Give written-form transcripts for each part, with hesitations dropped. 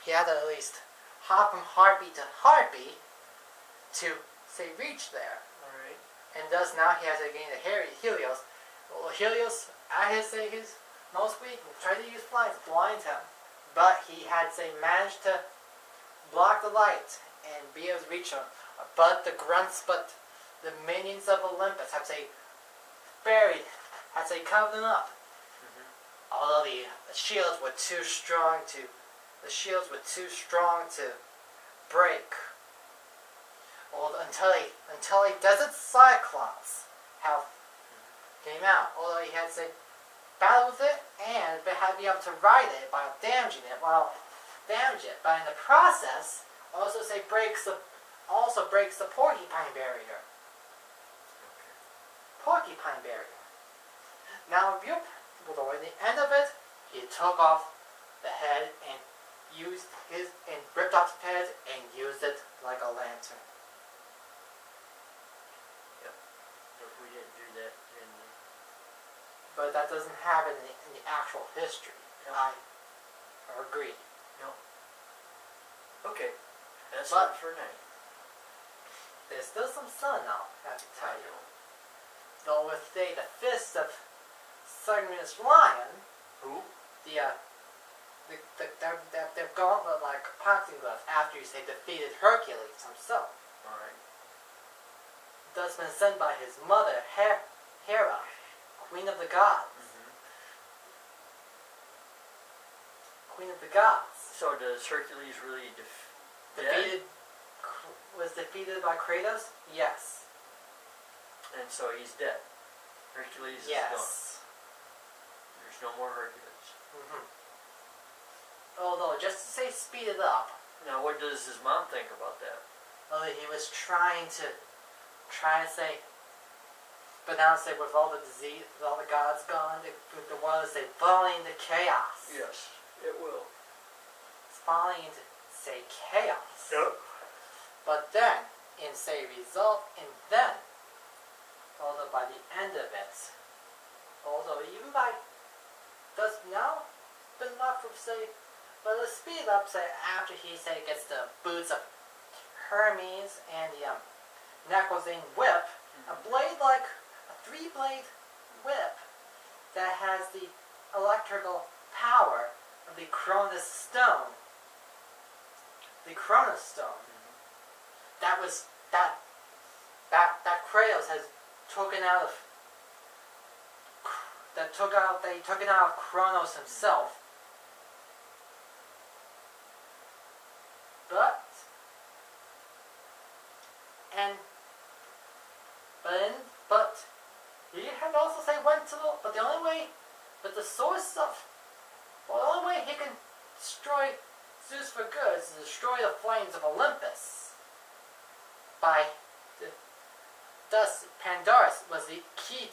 he had to at least hop from heartbeat to heartbeat to say reach there. Alright. And thus now he has to gain the Helios. Well, Helios at his most weak, tried to use flight to blind him, but he had managed to block the light and be able to reach him. But the minions of Olympus had buried, had covered them up. Although the shields were too strong to break. Well, until a desert cyclops came out. Although he had to battle with it and had to be able to ride it by damaging it. But in the process, also breaks the porcupine barrier. Porcupine barrier. Now, toward the end of it, he took off the head and ripped off the head and used it like a lantern. Yep. But we didn't do that in the... But that doesn't happen in the actual history. No. I agree. No. Okay. That's it for now. There's still some sun now, I have to tell you. Though with the fist of Sanguineous Lion, who? Their gauntlet-like boxing gloves after he defeated Hercules himself. Alright. Thus been sent by his mother, Hera, Queen of the Gods. Queen of the Gods. So does Hercules really was defeated by Kratos? Yes. And so he's dead. Hercules is gone. There's no more Hercules. Although, just to speed it up. Now, what does his mom think about that? He was trying to pronounce it with all the disease, with all the gods gone, the world is falling into chaos. Yes, it will. It's falling into chaos. Yep. But then, although by the end of it, even by, does now been left with but let's speed up after he gets the boots of Hermes and the Necrozane whip, a 3-blade whip that has the electrical power of the Cronus Stone. The Cronus Stone. That Kratos has taken out of they took it out of Kronos himself. But he had also the only way, the only way he can destroy Zeus for good is to destroy the flames of Olympus. Thus, Pandarus was the key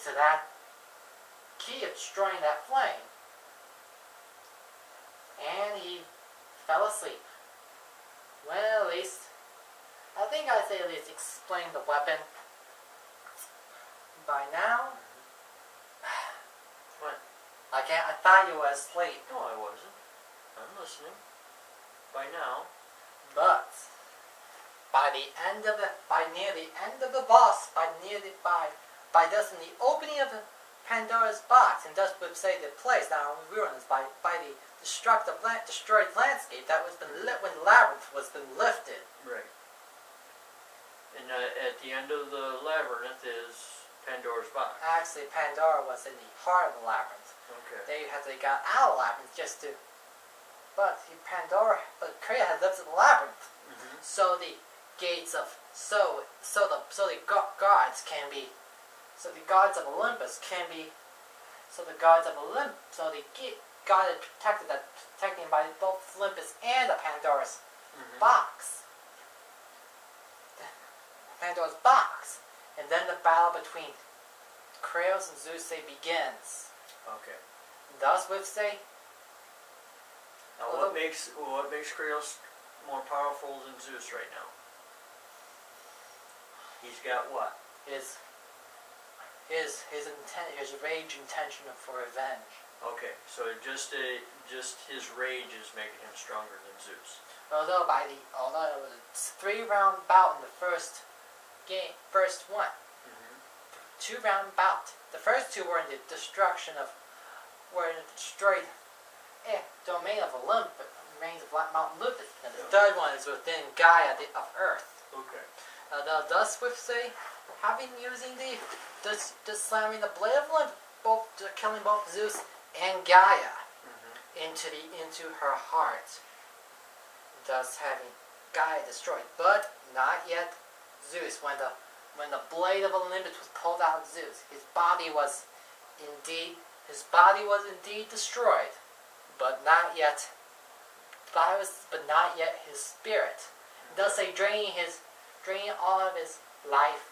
of destroying that flame. And he fell asleep. Well, at least, I think I'd say at least explain the weapon. By now, what? I thought you were asleep. No, I wasn't. I'm listening. By now. But by near the end of the boss, by thus in the opening of Pandora's box, and thus would the place now in ruins by the destroyed landscape that was been lit when the labyrinth was been lifted. Right. And at the end of the labyrinth is Pandora's box. Actually, Pandora was in the heart of the labyrinth. Okay. They got out of the labyrinth but Kratos had lifted the labyrinth. So the gates of the gods can be, so the gods of Olympus can be, so the god is protected by both Olympus and the Pandora's box. Pandora's box. And then the battle between Kratos and Zeus begins. Okay. Thus now what makes Kratos more powerful than Zeus right now? He's got what? His rage intention for revenge. Okay, so just his rage is making him stronger than Zeus. Although it was a 3-round bout in the first game, first one. 2-round bout. The first 2 were in the destruction of, were in the destroyed domain of Olympus, remains of Mount Olympus, and the third one is within Gaia of Earth. Okay. Thus with having using the slamming the blade of Olympus, killing both Zeus and Gaia into her heart, thus having Gaia destroyed, but not yet Zeus. When the blade of Olympus was pulled out of Zeus, his body was indeed destroyed, but not yet. But not yet his spirit. Thus, draining all of his life,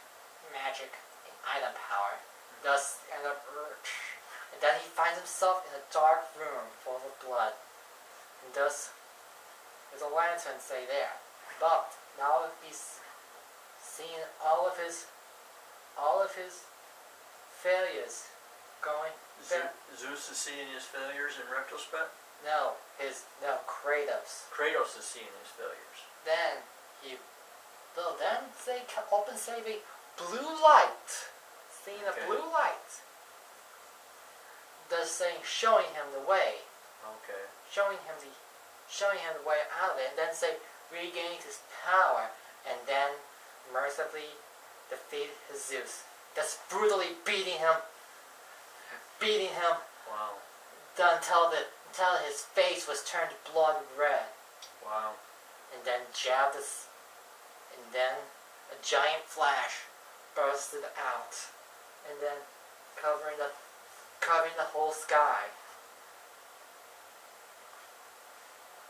magic, and item power. Thus, and then he finds himself in a dark room full of blood. And thus, there's a lantern say there. But now he's seeing all of his failures going. Zeus is seeing his failures in retrospect? No, Kratos. Kratos is seeing his failures. Then they open save a blue light. Seeing a blue light. Thus saying, showing him the way. Okay. Showing him the way out of it, and then say regaining his power, and then mercifully defeat his Zeus. Thus brutally beating him. Wow. Until his face was turned blood red. Wow. And then and then a giant flash bursted out, and then covering the whole sky.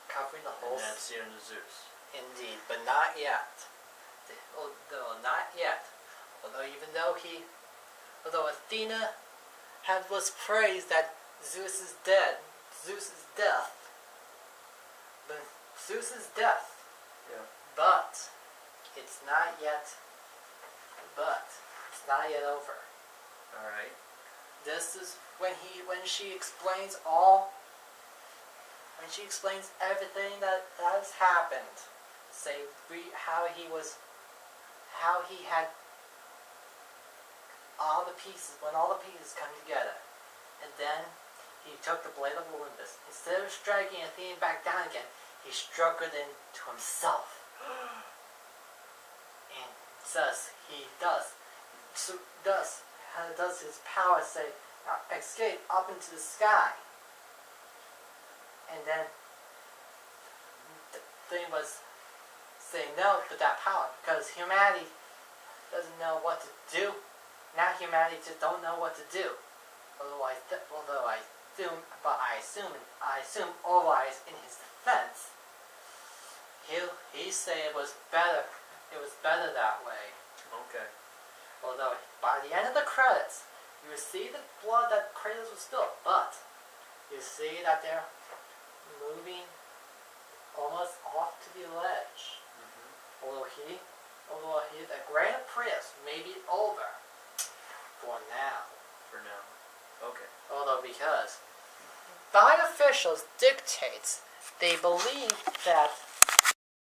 Covering the whole. And that's the end of Zeus. Indeed, but not yet. Not yet. Although Athena was praised that Zeus is dead. Zeus's death. Yeah. But it's not yet over. Alright. This is when she explains everything that has happened. Say how he had all the pieces come together. And then he took the blade of Olympus. Instead of striking Athena back down again, he struck her into himself. And thus his power escape up into the sky. And then the thing was saying no to that power, because humanity doesn't know what to do. Now humanity just don't know what to do. I assume otherwise in his defense. He say it was better that way. Okay. Although by the end of the credits, you see the blood that Kratos was spilled, but you see that they're moving almost off to the ledge. Although the Grand Prix may be over for now. Okay. Although because by officials dictates, they believe that